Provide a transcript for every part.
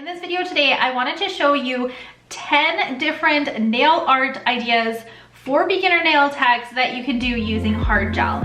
this video today, I wanted to show you 10 different nail art ideas for beginner nail techs that you can do using hard gel.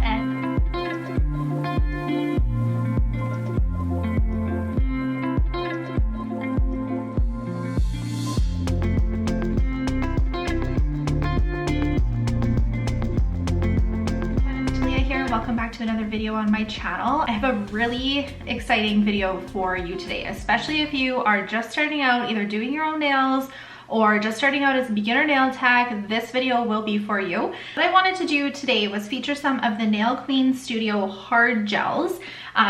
Welcome back to another video on my channel. I have a really exciting video for you today, especially if you are just starting out either doing your own nails or just starting out as a beginner nail tech. This video will be for you. What I wanted to do today was feature some of the Nail Queen Studio hard gels.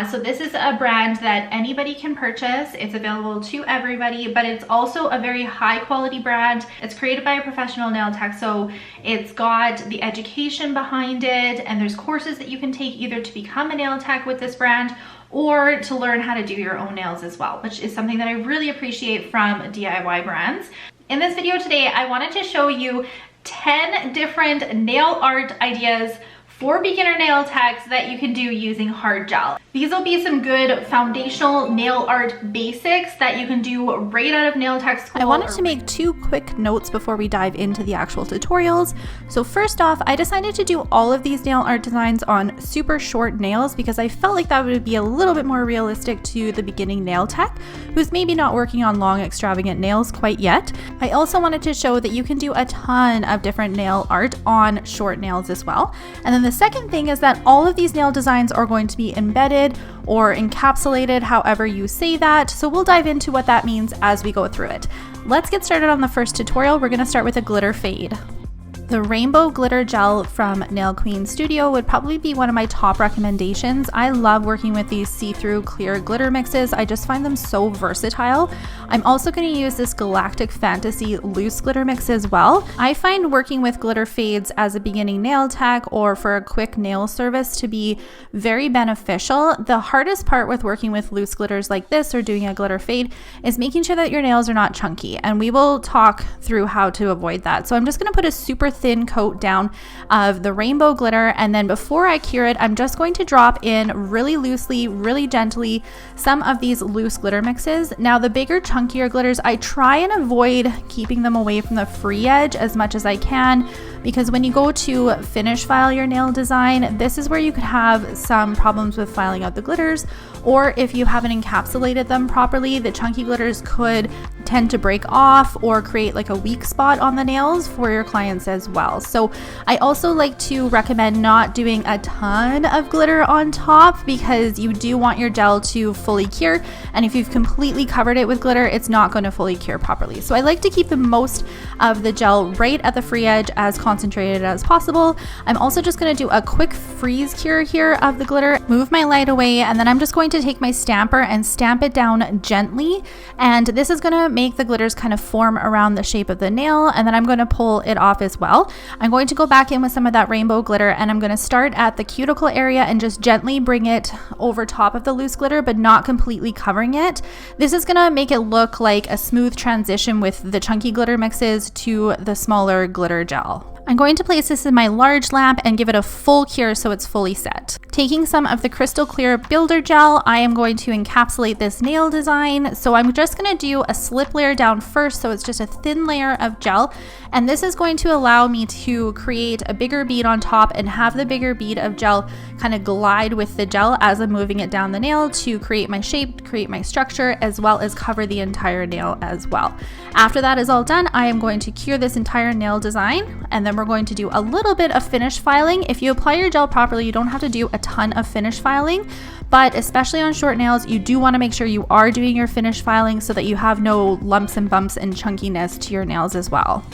So this is a brand that anybody can purchase. It's available to everybody, but it's also a very high quality brand. It's created by a professional nail tech, so it's got the education behind it, and there's courses that you can take either to become a nail tech with this brand or to learn how to do your own nails as well, which is something that I really appreciate from DIY brands. In this video today, I wanted to show you 10 different nail art ideas for beginner nail techs that you can do using hard gel. These will be some good foundational nail art basics that you can do right out of nail tech school. I wanted to make two quick notes before we dive into the actual tutorials. So first off, I decided to do all of these nail art designs on super short nails because I felt like that would be a little bit more realistic to the beginning nail tech who's maybe not working on long extravagant nails quite yet. I also wanted to show that you can do a ton of different nail art on short nails as well. And then the second thing is that all of these nail designs are going to be embedded or encapsulated, however you say that. So we'll dive into what that means as we go through it. Let's get started on the first tutorial. We're going to start with a glitter fade. The rainbow glitter gel from Nail Queen Studio would probably be one of my top recommendations. I love working with these see-through clear glitter mixes. I just find them so versatile. I'm also going to use this Galactic Fantasy loose glitter mix as well. I find working with glitter fades as a beginning nail tech or for a quick nail service to be very beneficial. The hardest part with working with loose glitters like this or doing a glitter fade is making sure that your nails are not chunky, and we will talk through how to avoid that. So I'm just going to put a super thin coat down of the rainbow glitter, and then before I cure it, I'm just going to drop in really loosely, really gently, some of these loose glitter mixes. Now the bigger, chunkier glitters, I try and avoid keeping them away from the free edge as much as I can, because when you go to finish file your nail design, this is where you could have some problems with filing out the glitters, or if you haven't encapsulated them properly, the chunky glitters could tend to break off or create like a weak spot on the nails for your clients as well. So I also like to recommend not doing a ton of glitter on top because you do want your gel to fully cure, and if you've completely covered it with glitter, it's not going to fully cure properly. So I like to keep the most of the gel right at the free edge, as concentrated as possible. I'm also just going to do a quick freeze cure here of the glitter, move my light away, and then I'm just going to take my stamper and stamp it down gently, and this is going to make the glitters kind of form around the shape of the nail, and then I'm going to pull it off as well. I'm going to go back in with some of that rainbow glitter, and I'm going to start at the cuticle area and just gently bring it over top of the loose glitter, but not completely covering it. This is going to make it look like a smooth transition with the chunky glitter mixes to the smaller glitter gel. I'm going to place this in my large lamp and give it a full cure so it's fully set. Taking some of the crystal clear builder gel, I am going to encapsulate this nail design. So I'm just going to do a slip layer down first, so it's just a thin layer of gel, and this is going to allow me to create a bigger bead on top and have the bigger bead of gel kind of glide with the gel as I'm moving it down the nail to create my shape, create my structure, as well as cover the entire nail as well. After that is all done, I am going to cure this entire nail design, and then we're going to do a little bit of finish filing. If you apply your gel properly, you don't have to do a ton of finish filing, but especially on short nails, you do want to make sure you are doing your finish filing so that you have no lumps and bumps and chunkiness to your nails as well.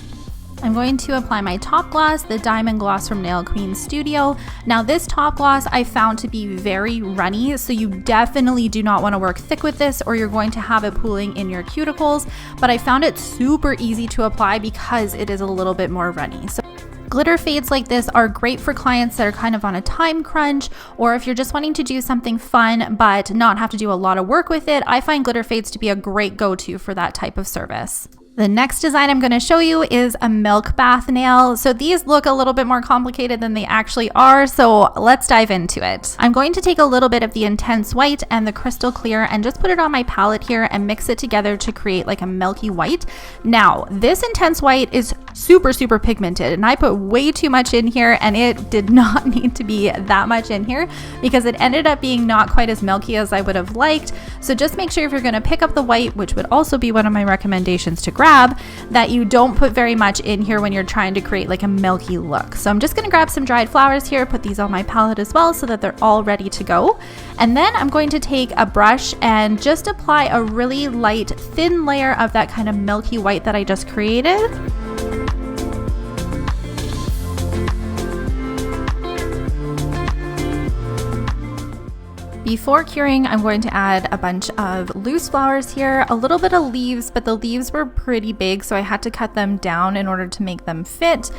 I'm going to apply my top gloss, the Diamond Gloss from Nail Queen Studio. Now this top gloss I found to be very runny, so you definitely do not want to work thick with this or you're going to have it pooling in your cuticles, but I found it super easy to apply because it is a little bit more runny. So glitter fades like this are great for clients that are kind of on a time crunch, or if you're just wanting to do something fun but not have to do a lot of work with it. I find glitter fades to be a great go-to for that type of service. The next design I'm going to show you is a milk bath nail. So these look a little bit more complicated than they actually are, so let's dive into it. I'm going to take a little bit of the intense white and the crystal clear and just put it on my palette here and mix it together to create like a milky white. Now, this intense white is super pigmented, and I put way too much in here, and it did not need to be that much in here because it ended up being not quite as milky as I would have liked. So just make sure if you're going to pick up the white, which would also be one of my recommendations to grab, that you don't put very much in here when you're trying to create like a milky look. So I'm just going to grab some dried flowers here, put these on my palette as well so that they're all ready to go. And then I'm going to take a brush and just apply a really light thin layer of that kind of milky white that I just created. Before curing, I'm going to add a bunch of loose flowers here, a little bit of leaves, but the leaves were pretty big, so I had to cut them down in order to make them fit.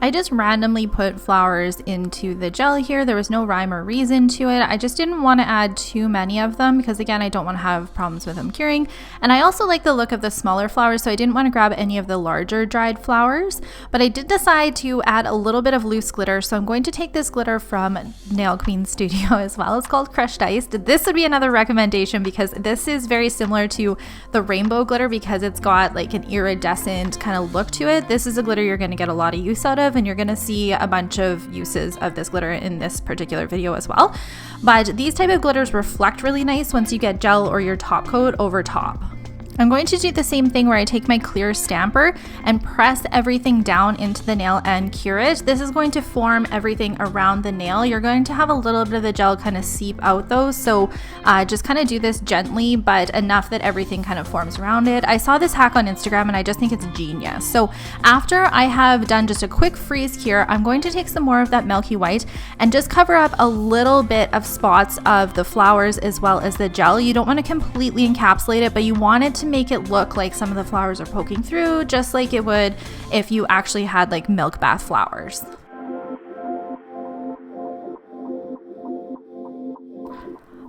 I just randomly put flowers into the gel here. There was no rhyme or reason to it. I just didn't want to add too many of them because, again, I don't want to have problems with them curing. And I also like the look of the smaller flowers, so I didn't want to grab any of the larger dried flowers. But I did decide to add a little bit of loose glitter, so I'm going to take this glitter from Nail Queen Studio as well. It's called Crushed Ice. This would be another recommendation because this is very similar to the rainbow glitter because it's got like an iridescent kind of look to it. This is a glitter you're going to get a lot of use out of, and you're going to see a bunch of uses of this glitter in this particular video as well. But these type of glitters reflect really nice once you get gel or your top coat over top. I'm going to do the same thing where I take my clear stamper and press everything down into the nail and cure it. This is going to form everything around the nail. You're going to have a little bit of the gel kind of seep out though, so just kind of do this gently, but enough that everything kind of forms around it. I saw this hack on Instagram and I just think it's genius. So after I have done just a quick freeze cure, I'm going to take some more of that milky white and just cover up a little bit of spots of the flowers as well as the gel. You don't want to completely encapsulate it, but you want it to make it look like some of the flowers are poking through, just like it would if you actually had like milk bath flowers.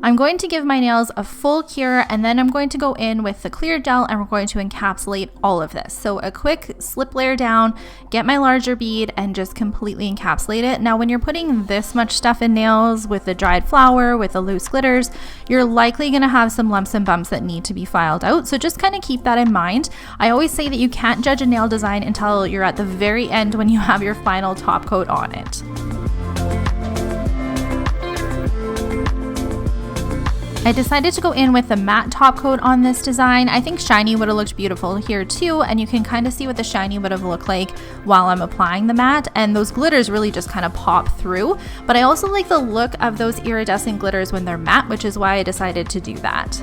I'm going to give my nails a full cure, and then I'm going to go in with the clear gel and we're going to encapsulate all of this. So a quick slip layer down, get my larger bead and just completely encapsulate it. Now when you're putting this much stuff in nails with the dried flower, with the loose glitters, you're likely going to have some lumps and bumps that need to be filed out. So just kind of keep that in mind. I always say that you can't judge a nail design until you're at the very end when you have your final top coat on it. I decided to go in with the matte top coat on this design. I think shiny would have looked beautiful here too, and you can kind of see what the shiny would have looked like while I'm applying the matte, and those glitters really just kind of pop through. But I also like the look of those iridescent glitters when they're matte, which is why I decided to do that.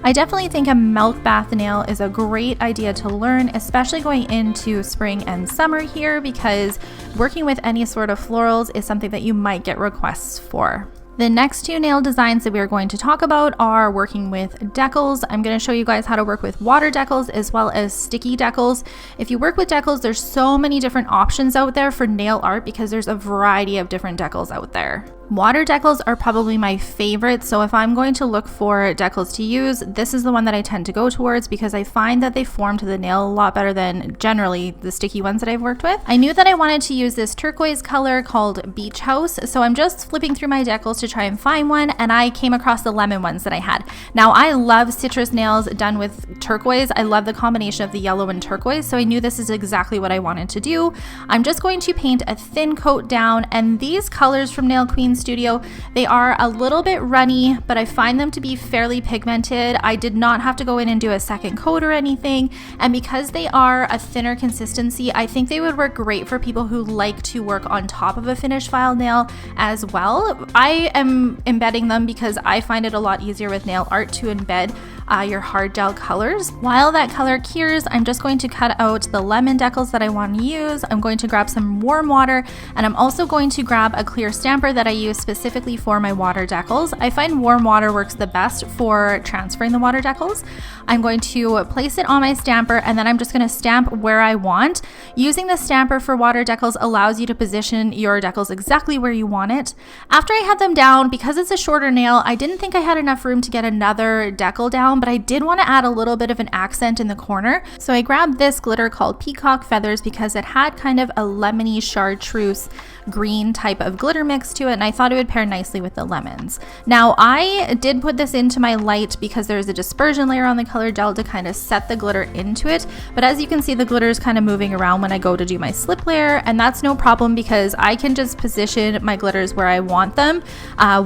I definitely think a milk bath nail is a great idea to learn, especially going into spring and summer here, because working with any sort of florals is something that you might get requests for. The next two nail designs that we are going to talk about are working with decals. I'm going to show you guys how to work with water decals as well as sticky decals. If you work with decals, there's so many different options out there for nail art because there's a variety of different decals out there. Water decals are probably my favorite, so if I'm going to look for decals to use, this is the one that I tend to go towards because I find that they form to the nail a lot better than generally the sticky ones that I've worked with. I knew that I wanted to use this turquoise color called Beach House, so I'm just flipping through my decals to try and find one, and I came across the lemon ones that I had. Now, I love citrus nails done with turquoise. I love the combination of the yellow and turquoise, so I knew this is exactly what I wanted to do. I'm just going to paint a thin coat down, and these colors from Nail Queen Studio, they are a little bit runny, but I find them to be fairly pigmented. I did not have to go in and do a second coat or anything, and because they are a thinner consistency, I think they would work great for people who like to work on top of a finished file nail as well. I am embedding them because I find it a lot easier with nail art to embed your hard gel colors. While that color cures, I'm just going to cut out the lemon decals that I want to use. I'm going to grab some warm water, and I'm also going to grab a clear stamper that I use specifically for my water decals. I find warm water works the best for transferring the water decals. I'm going to place it on my stamper, and then I'm just going to stamp where I want. Using the stamper for water decals allows you to position your decals exactly where you want it. After I had them down, because it's a shorter nail, I didn't think I had enough room to get another decal down, but I did want to add a little bit of an accent in the corner. So I grabbed this glitter called Peacock Feathers because it had kind of a lemony chartreuse green type of glitter mix to it, and I thought it would pair nicely with the lemons. Now I did put this into my light because there's a dispersion layer on the color gel to kind of set the glitter into it, but as you can see, the glitter is kind of moving around when I go to do my slip layer, and that's no problem because I can just position my glitters where I want them.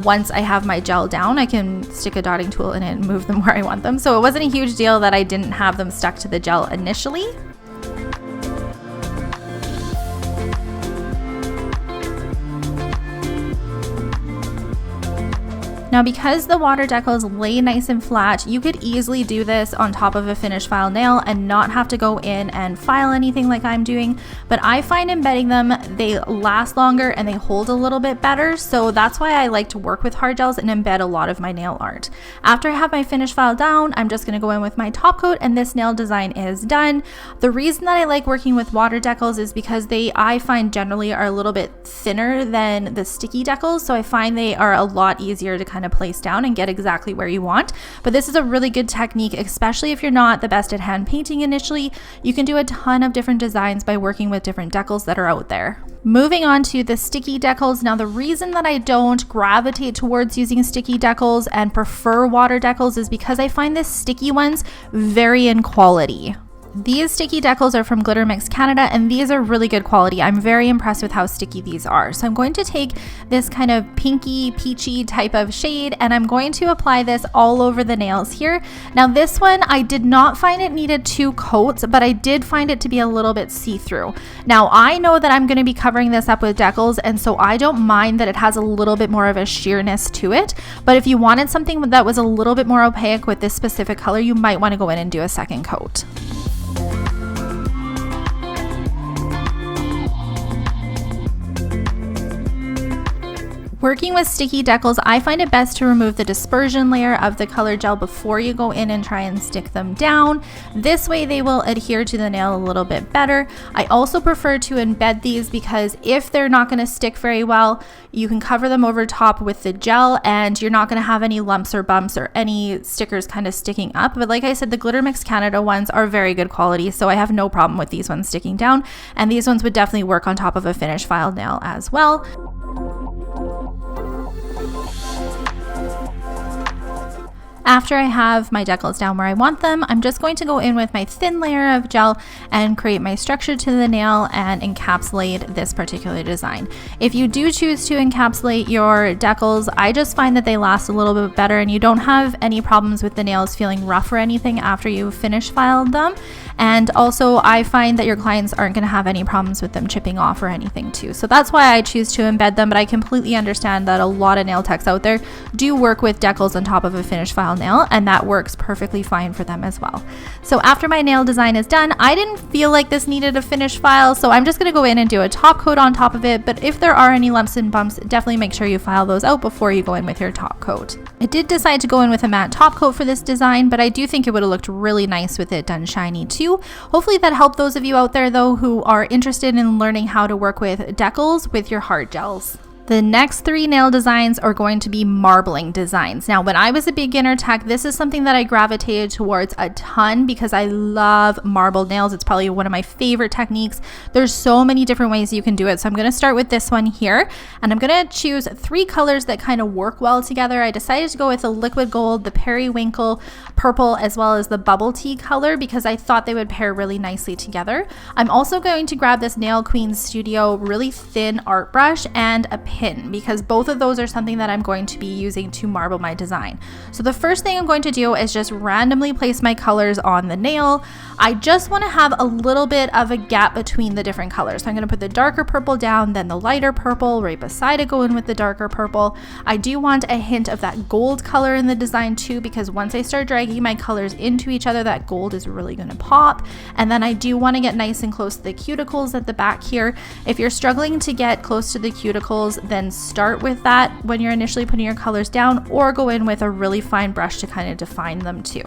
Once I have my gel down, I can stick a dotting tool in it and move them where I want them. So it wasn't a huge deal that I didn't have them stuck to the gel initially. Now, because the water decals lay nice and flat, you could easily do this on top of a finished file nail and not have to go in and file anything like I'm doing. But I find embedding them, they last longer and they hold a little bit better. So that's why I like to work with hard gels and embed a lot of my nail art. After I have my finished file down, I'm just going to go in with my top coat, and this nail design is done. The reason that I like working with water decals is because I find generally are a little bit thinner than the sticky decals. So I find they are a lot easier to kind of place down and get exactly where you want. But this is a really good technique, especially if you're not the best at hand painting initially. You can do a ton of different designs by working with different decals that are out there. Moving on to the sticky decals. Now, the reason that I don't gravitate towards using sticky decals and prefer water decals is because I find the sticky ones vary in quality. These sticky decals are from Glitter Mix Canada, and these are really good quality. I'm very impressed with how sticky these are. So I'm going to take this kind of pinky peachy type of shade, and I'm going to apply this all over the nails here. Now this one, I did not find it needed 2 coats, but I did find it to be a little bit see-through. Now I know that I'm going to be covering this up with decals, and so I don't mind that it has a little bit more of a sheerness to it. But if you wanted something that was a little bit more opaque with this specific color, you might want to go in and do a second coat. Working with sticky decals, I find it best to remove the dispersion layer of the color gel before you go in and try and stick them down. This way they will adhere to the nail a little bit better. I also prefer to embed these because if they're not going to stick very well, you can cover them over top with the gel and you're not going to have any lumps or bumps or any stickers kind of sticking up. But like I said, the Glitter Mix Canada ones are very good quality, so I have no problem with these ones sticking down, and these ones would definitely work on top of a finished file nail as well. After I have my decals down where I want them, I'm just going to go in with my thin layer of gel and create my structure to the nail and encapsulate this particular design. If you do choose to encapsulate your decals, I just find that they last a little bit better and you don't have any problems with the nails feeling rough or anything after you've finished filed them. And also I find that your clients aren't going to have any problems with them chipping off or anything too. So that's why I choose to embed them, but I completely understand that a lot of nail techs out there do work with decals on top of a finished file nail, and that works perfectly fine for them as well. So after my nail design is done, I didn't feel like this needed a finished file, so I'm just going to go in and do a top coat on top of it. But if there are any lumps and bumps, definitely make sure you file those out before you go in with your top coat. I did decide to go in with a matte top coat for this design, but I do think it would have looked really nice with it done shiny too. Hopefully that helped those of you out there though who are interested in learning how to work with decals with your hard gels. The next 3 nail designs are going to be marbling designs. Now, when I was a beginner tech, this is something that I gravitated towards a ton because I love marbled nails. It's probably one of my favorite techniques. There's so many different ways you can do it. So I'm going to start with this one here, and I'm going to choose 3 colors that kind of work well together. I decided to go with the liquid gold, the periwinkle purple, as well as the bubble tea color because I thought they would pair really nicely together. I'm also going to grab this Nail Queen Studio really thin art brush and a pin, because both of those are something that I'm going to be using to marble my design. So the first thing I'm going to do is just randomly place my colors on the nail. I just want to have a little bit of a gap between the different colors. So I'm going to put the darker purple down, then the lighter purple right beside it, go in with the darker purple. I do want a hint of that gold color in the design too, because once I start dragging my colors into each other, that gold is really going to pop. And then I do want to get nice and close to the cuticles at the back here. If you're struggling to get close to the cuticles, then start with that when you're initially putting your colors down, or go in with a really fine brush to kind of define them too.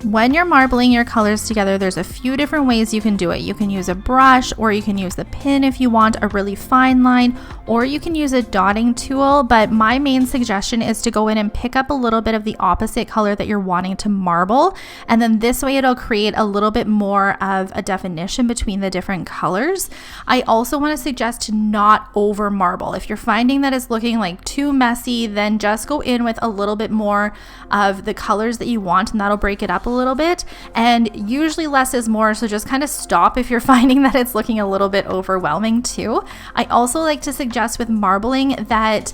When you're marbling your colors together, there's a few different ways you can do it. You can use a brush, or you can use the pin if you want a really fine line, or you can use a dotting tool, but my main suggestion is to go in and pick up a little bit of the opposite color that you're wanting to marble, and then this way it'll create a little bit more of a definition between the different colors. I also want to suggest to not over marble. If you're finding that it's looking like too messy, then just go in with a little bit more of the colors that you want, and that'll break it up a little bit. And usually less is more, so just kind of stop if you're finding that it's looking a little bit overwhelming too. I also like to suggest with marbling that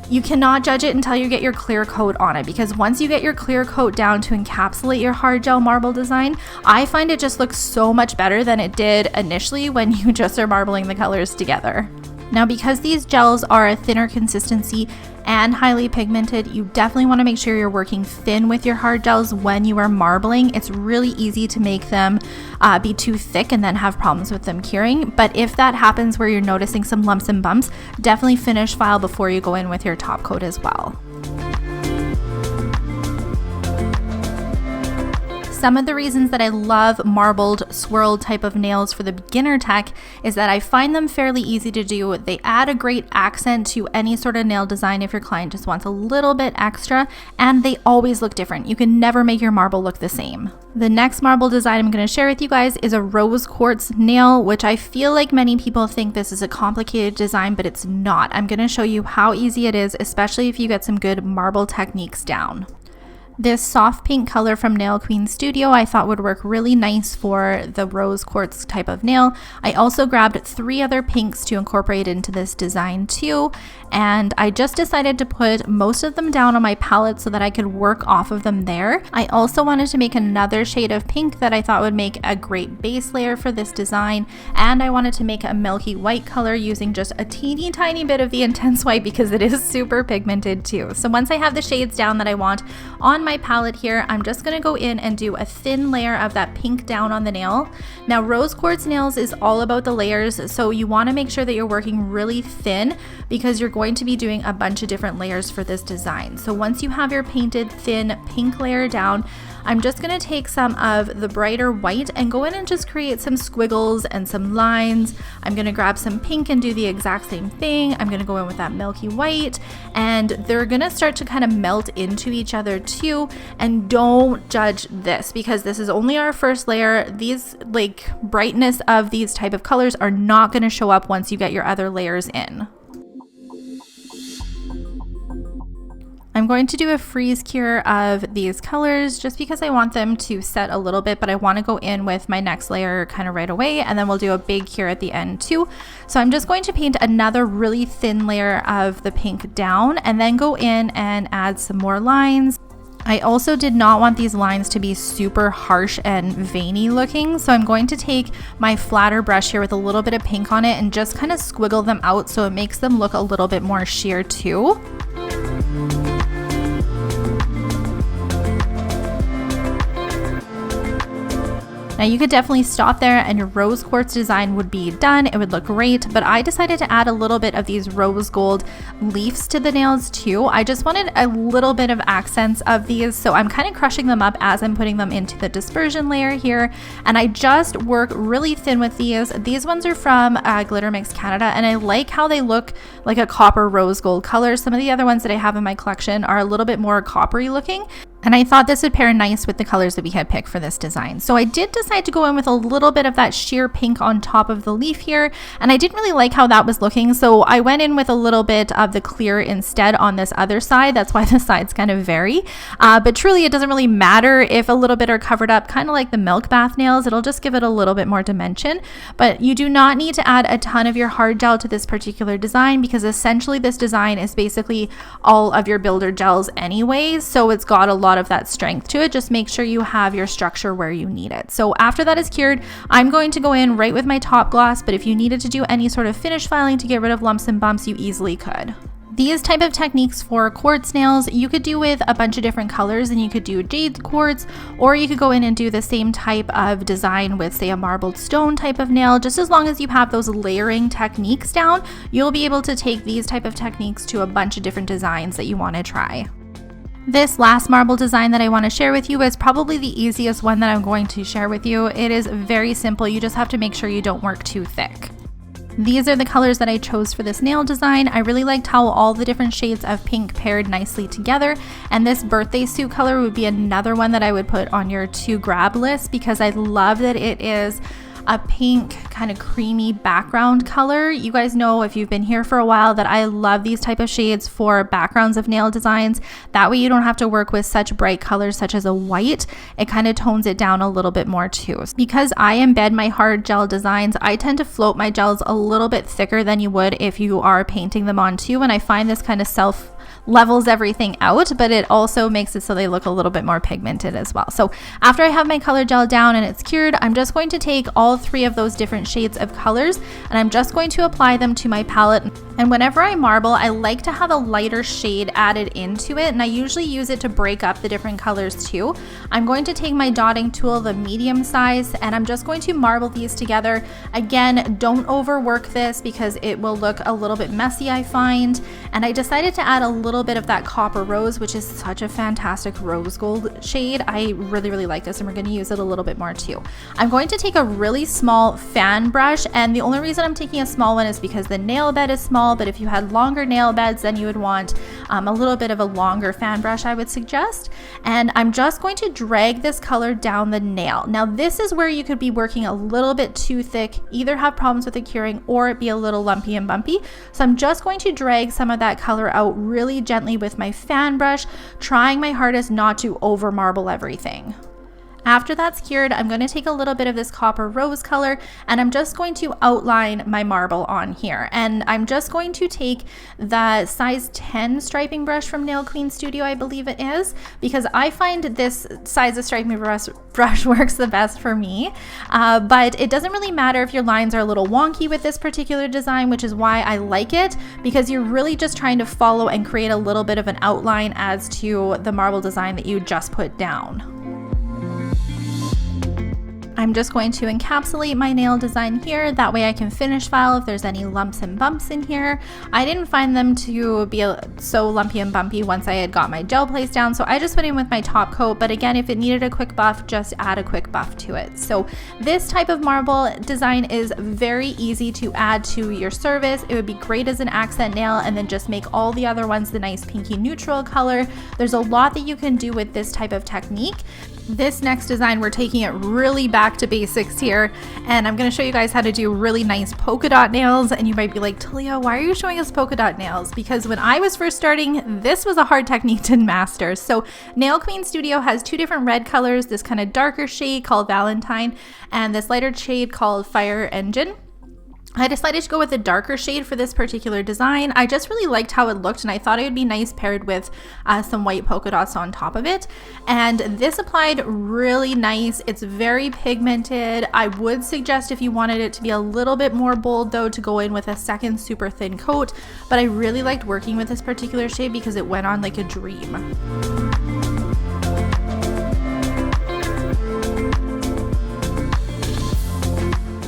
you cannot judge it until you get your clear coat on it, because once you get your clear coat down to encapsulate your hard gel marble design, I find it just looks so much better than it did initially when you just are marbling the colors together. Now, because these gels are a thinner consistency and highly pigmented, you definitely want to make sure you're working thin with your hard gels when you are marbling. It's really easy to make them be too thick and then have problems with them curing. But if that happens where you're noticing some lumps and bumps, definitely finish file before you go in with your top coat as well. Some of the reasons that I love marbled swirl type of nails for the beginner tech is that I find them fairly easy to do. They add a great accent to any sort of nail design if your client just wants a little bit extra, and they always look different. You can never make your marble look the same. The next marble design I'm going to share with you guys is a rose quartz nail, which I feel like many people think this is a complicated design, but it's not. I'm going to show you how easy it is, especially if you get some good marble techniques down. This soft pink color from Nail Queen Studio I thought would work really nice for the rose quartz type of nail. I also grabbed 3 other pinks to incorporate into this design too, and I just decided to put most of them down on my palette so that I could work off of them there. I also wanted to make another shade of pink that I thought would make a great base layer for this design, and I wanted to make a milky white color using just a teeny tiny bit of the intense white because it is super pigmented too. So once I have the shades down that I want on my palette here, I'm just going to go in and do a thin layer of that pink down on the nail. Now, rose quartz nails is all about the layers, so you want to make sure that you're working really thin because you're going to be doing a bunch of different layers for this design. So once you have your painted thin pink layer down, I'm just going to take some of the brighter white and go in and just create some squiggles and some lines. I'm going to grab some pink and do the exact same thing. I'm going to go in with that milky white, and they're going to start to kind of melt into each other too. And don't judge this because this is only our first layer. These like brightness of these type of colors are not going to show up once you get your other layers in. I'm going to do a freeze cure of these colors just because I want them to set a little bit, but I want to go in with my next layer kind of right away, and then we'll do a big cure at the end too. So I'm just going to paint another really thin layer of the pink down and then go in and add some more lines. I also did not want these lines to be super harsh and veiny looking, so I'm going to take my flatter brush here with a little bit of pink on it and just kind of squiggle them out so it makes them look a little bit more sheer too. Now you could definitely stop there and your rose quartz design would be done. It would look great, but I decided to add a little bit of these rose gold leaves to the nails too. I just wanted a little bit of accents of these, so I'm kind of crushing them up as I'm putting them into the dispersion layer here, and I just work really thin with these. These ones are from Glitter Mix Canada, and I like how they look like a copper rose gold color. Some of the other ones that I have in my collection are a little bit more coppery looking. And I thought this would pair nice with the colors that we had picked for this design. So I did decide to go in with a little bit of that sheer pink on top of the leaf here. And I didn't really like how that was looking. So I went in with a little bit of the clear instead on this other side. That's why the sides kind of vary. But truly, it doesn't really matter if a little bit are covered up, kind of like the milk bath nails. It'll just give it a little bit more dimension. But you do not need to add a ton of your hard gel to this particular design, because essentially this design is basically all of your builder gels anyways. So it's got a lot of that strength to it. Just make sure you have your structure where you need it. So after that is cured, I'm going to go in right with my top gloss, but if you needed to do any sort of finish filing to get rid of lumps and bumps, you easily could. These type of techniques for quartz nails, you could do with a bunch of different colors, and you could do jade quartz, or you could go in and do the same type of design with, say, a marbled stone type of nail. Just as long as you have those layering techniques down, you'll be able to take these type of techniques to a bunch of different designs that you want to try. This last marble design that I want to share with you is probably the easiest one that I'm going to share with you. It is very simple. You just have to make sure you don't work too thick. These are the colors that I chose for this nail design. I really liked how all the different shades of pink paired nicely together, and this birthday suit color would be another one that I would put on your to grab list, because I love that it is a pink kind of creamy background color. You guys know, if you've been here for a while, that I love these type of shades for backgrounds of nail designs. That way you don't have to work with such bright colors such as a white. It kind of tones it down a little bit more too. Because I embed my hard gel designs, I tend to float my gels a little bit thicker than you would if you are painting them on too, and I find this kind of levels everything out, but it also makes it so they look a little bit more pigmented as well. So after I have my color gel down and it's cured, I'm just going to take all three of those different shades of colors, and I'm just going to apply them to my palette. And whenever I marble, I like to have a lighter shade added into it, and I usually use it to break up the different colors too. I'm going to take my dotting tool, the medium size, and I'm just going to marble these together. Again, don't overwork this because it will look a little bit messy, I find. And I decided to add a little bit of that copper rose, which is such a fantastic rose gold shade. I really like this, and we're going to use it a little bit more too. I'm going to take a really small fan brush, and the only reason I'm taking a small one is because the nail bed is small, but if you had longer nail beds, then you would want a little bit of a longer fan brush, I would suggest. And I'm just going to drag this color down the nail. Now this is where you could be working a little bit too thick, either have problems with the curing or it be a little lumpy and bumpy. So I'm just going to drag some of that color out really gently with my fan brush, trying my hardest not to over marble everything. After that's cured, I'm going to take a little bit of this copper rose color, and I'm just going to outline my marble on here. And I'm just going to take the size 10 striping brush from Nail Queen Studio, I believe it is, because I find this size of striping brush works the best for me. But it doesn't really matter if your lines are a little wonky with this particular design, which is why I like it, because you're really just trying to follow and create a little bit of an outline as to the marble design that you just put down. I'm just going to encapsulate my nail design here. That way I can finish file if there's any lumps and bumps in here. I didn't find them to be so lumpy and bumpy once I had got my gel placed down, so I just went in with my top coat. But again, if it needed a quick buff, just add a quick buff to it. So this type of marble design is very easy to add to your service. It would be great as an accent nail, and then just make all the other ones the nice pinky neutral color. There's a lot that you can do with this type of technique. This next design, we're taking it really back to basics here, and I'm going to show you guys how to do really nice polka dot nails. And you might be like, Talia, why are you showing us polka dot nails? Because when I was first starting, this was a hard technique to master. So Nail Queen Studio has two different red colors, this kind of darker shade called Valentine and this lighter shade called Fire Engine. I decided to go with a darker shade for this particular design. I just really liked how it looked, and I thought it would be nice paired with some white polka dots on top of it. And this applied really nice. It's very pigmented. I would suggest, if you wanted it to be a little bit more bold though, to go in with a second super thin coat. But I really liked working with this particular shade because it went on like a dream.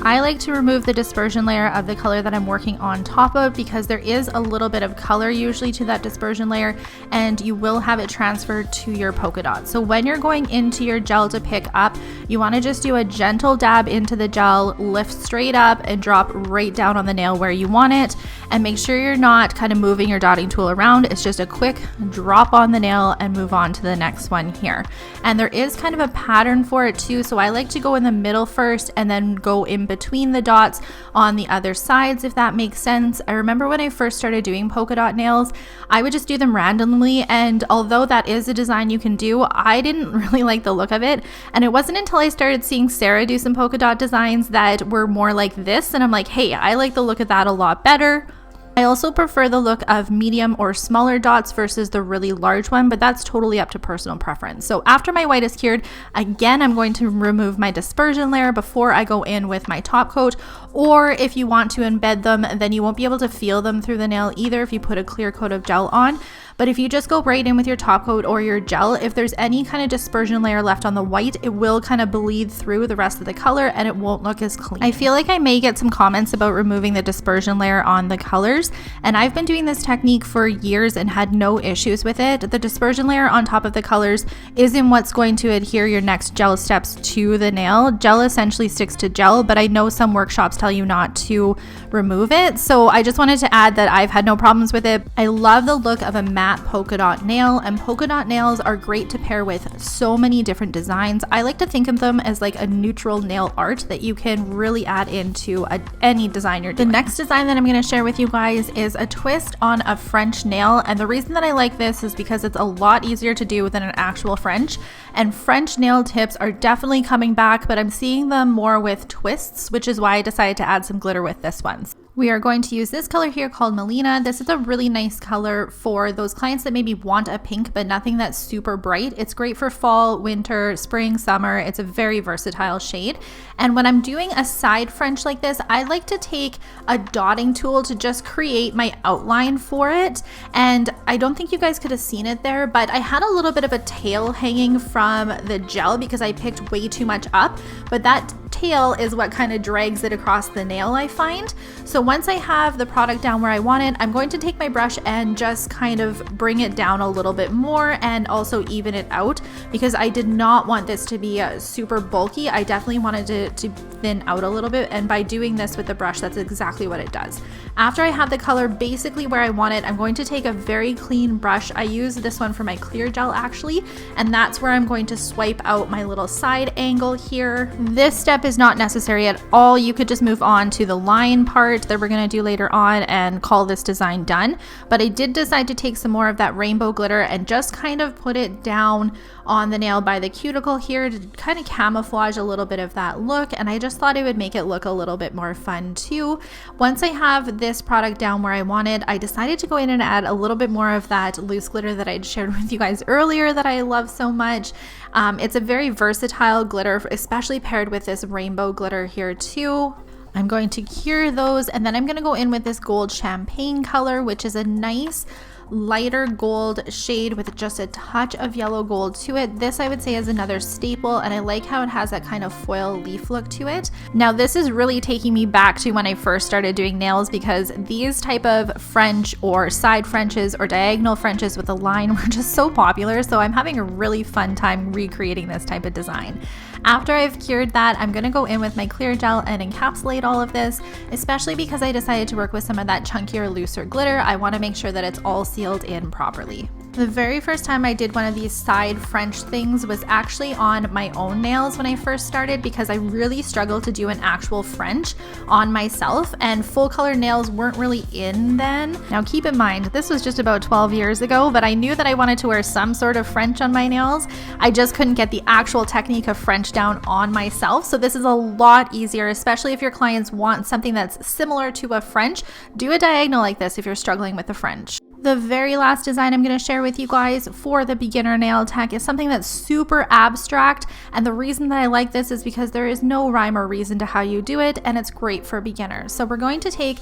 I like to remove the dispersion layer of the color that I'm working on top of, because there is a little bit of color usually to that dispersion layer, and you will have it transferred to your polka dot. So when you're going into your gel to pick up, you want to just do a gentle dab into the gel, lift straight up and drop right down on the nail where you want it. and make sure you're not kind of moving your dotting tool around. It's just a quick drop on the nail and move on to the next one here. And there is kind of a pattern for it too, so I like to go in the middle first and then go in between the dots on the other sides, if that makes sense. I remember when I first started doing polka dot nails, I would just do them randomly, and although that is a design you can do, I didn't really like the look of it. And it wasn't until I started seeing Sarah do some polka dot designs that were more like this, and I'm like, hey, I like the look of that a lot better. I also prefer the look of medium or smaller dots versus the really large one, but that's totally up to personal preference. So after my white is cured, again, I'm going to remove my dispersion layer before I go in with my top coat, or if you want to embed them, then you won't be able to feel them through the nail either if you put a clear coat of gel on. But if you just go right in with your top coat or your gel, if there's any kind of dispersion layer left on the white, it will kind of bleed through the rest of the color and it won't look as clean. I feel like I may get some comments about removing the dispersion layer on the colors, and I've been doing this technique for years and had no issues with it. The dispersion layer on top of the colors isn't what's going to adhere your next gel steps to the nail. Gel essentially sticks to gel, but I know some workshops tell you not to remove it. So I just wanted to add that I've had no problems with it. I love the look of a matte polka dot nail, and polka dot nails are great to pair with so many different designs. I like to think of them as like a neutral nail art that you can really add into any design you're doing. The next design that I'm going to share with you guys is a twist on a French nail, and the reason that I like this is because it's a lot easier to do than an actual French, and French nail tips are definitely coming back, but I'm seeing them more with twists, which is why I decided to add some glitter with this one. We are going to use this color here called Melina. This is a really nice color for those clients that maybe want a pink but nothing that's super bright. It's great for fall, winter, spring, summer. It's a very versatile shade. And when I'm doing a side French like this, I like to take a dotting tool to just create my outline for it. And I don't think you guys could have seen it there, but I had a little bit of a tail hanging from the gel because I picked way too much up, but that tail is what kind of drags it across the nail, I find. So once I have the product down where I want it, I'm going to take my brush and just kind of bring it down a little bit more and also even it out, because I did not want this to be super bulky. I definitely wanted it to thin out a little bit, and by doing this with the brush, that's exactly what it does. After I have the color basically where I want it, I'm going to take a very clean brush. I use this one for my clear gel actually, and that's where I'm going to swipe out my little side angle here. This step is not necessary at all. You could just move on to the line part that we're going to do later on and call this design done. But I did decide to take some more of that rainbow glitter and just kind of put it down on the nail by the cuticle here to kind of camouflage a little bit of that look, and I just thought it would make it look a little bit more fun too. Once I have this product down where I wanted, I decided to go in and add a little bit more of that loose glitter that I'd shared with you guys earlier that I love so much. It's a very versatile glitter, especially paired with this rainbow glitter here too. I'm going to cure those, and then I'm going to go in with this gold champagne color, which is a nice lighter gold shade with just a touch of yellow gold to it. This I would say is another staple, and I like how it has that kind of foil leaf look to it. Now this is really taking me back to when I first started doing nails, because these type of French or side Frenches or diagonal Frenches with a line were just so popular, so I'm having a really fun time recreating this type of design. After I've cured that, I'm going to go in with my clear gel and encapsulate all of this, especially because I decided to work with some of that chunkier, looser glitter. I want to make sure that it's all sealed in properly. The very first time I did one of these side French things was actually on my own nails when I first started, because I really struggled to do an actual French on myself, and full color nails weren't really in then. Now keep in mind, this was just about 12 years ago, but I knew that I wanted to wear some sort of French on my nails. I just couldn't get the actual technique of French down on myself. So this is a lot easier, especially if your clients want something that's similar to a French. Do a diagonal like this if you're struggling with the French. The very last design I'm going to share with you guys for the beginner nail tech is something that's super abstract, and the reason that I like this is because there is no rhyme or reason to how you do it, and it's great for beginners. So we're going to take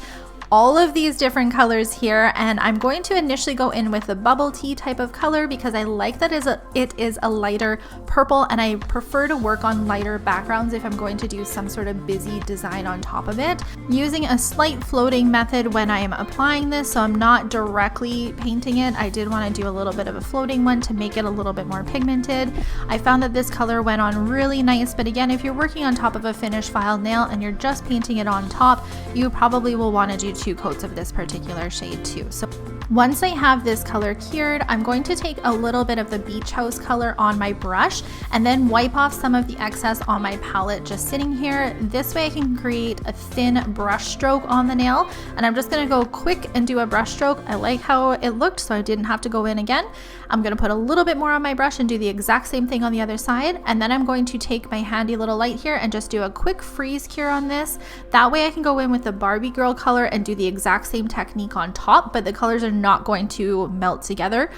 all of these different colors here, and I'm going to initially go in with the bubble tea type of color because I like that it is a lighter purple, and I prefer to work on lighter backgrounds if I'm going to do some sort of busy design on top of it, using a slight floating method when I am applying this, so I'm not directly painting it. I did want to do a little bit of a floating one to make it a little bit more pigmented. I found that this color went on really nice, but again, if you're working on top of a finished file nail and you're just painting it on top, you probably will want to do 2 coats of this particular shade too. So once I have this color cured, I'm going to take a little bit of the Beach House color on my brush and then wipe off some of the excess on my palette just sitting here. This way I can create a thin brush stroke on the nail, and I'm just gonna go quick and do a brush stroke. I like how it looked, so I didn't have to go in again. I'm gonna put a little bit more on my brush and do the exact same thing on the other side, and then I'm going to take my handy little light here and just do a quick freeze cure on this. That way I can go in with the Barbie girl color and do the exact same technique on top, but the colors are not going to melt together.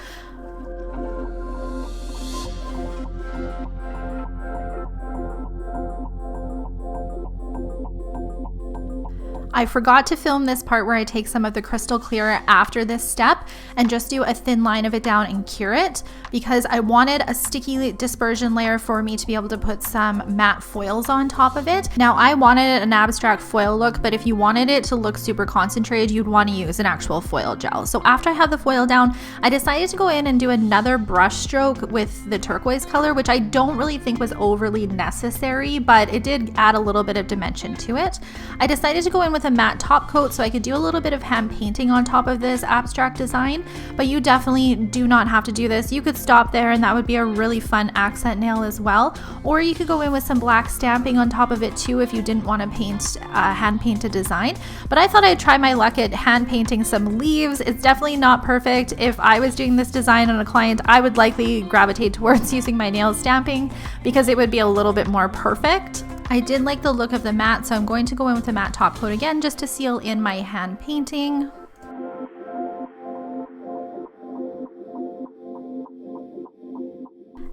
I forgot to film this part where I take some of the crystal clear after this step and just do a thin line of it down and cure it, because I wanted a sticky dispersion layer for me to be able to put some matte foils on top of it. Now I wanted an abstract foil look, but if you wanted it to look super concentrated, you'd want to use an actual foil gel. So after I had the foil down, I decided to go in and do another brush stroke with the turquoise color, which I don't really think was overly necessary, but it did add a little bit of dimension to it. I decided to go in with a matte top coat so I could do a little bit of hand painting on top of this abstract design, but you definitely do not have to do this. You could stop there and that would be a really fun accent nail as well, or you could go in with some black stamping on top of it too if you didn't want to paint hand paint a design. But I thought I'd try my luck at hand painting some leaves. It's definitely not perfect. If I was doing this design on a client, I would likely gravitate towards using my nail stamping because it would be a little bit more perfect. I did like the look of the matte, so I'm going to go in with the matte top coat again just to seal in my hand painting.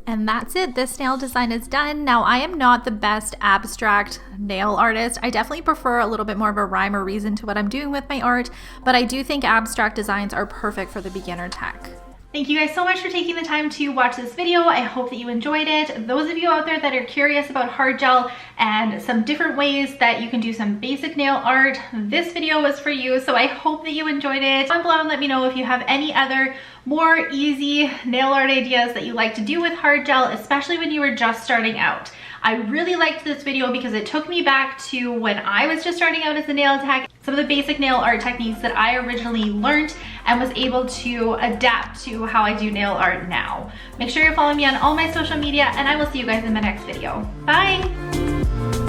And that's it. This nail design is done. Now, I am not the best abstract nail artist. I definitely prefer a little bit more of a rhyme or reason to what I'm doing with my art, but I do think abstract designs are perfect for the beginner tech. Thank you guys so much for taking the time to watch this video. I hope that you enjoyed it. Those of you out there that are curious about hard gel and some different ways that you can do some basic nail art, this video was for you. So I hope that you enjoyed it. Comment below and let me know if you have any other more easy nail art ideas that you like to do with hard gel, especially when you were just starting out. I really liked this video because it took me back to when I was just starting out as a nail tech, some of the basic nail art techniques that I originally learned and was able to adapt to how I do nail art now. Make sure you're following me on all my social media, and I will see you guys in my next video. Bye!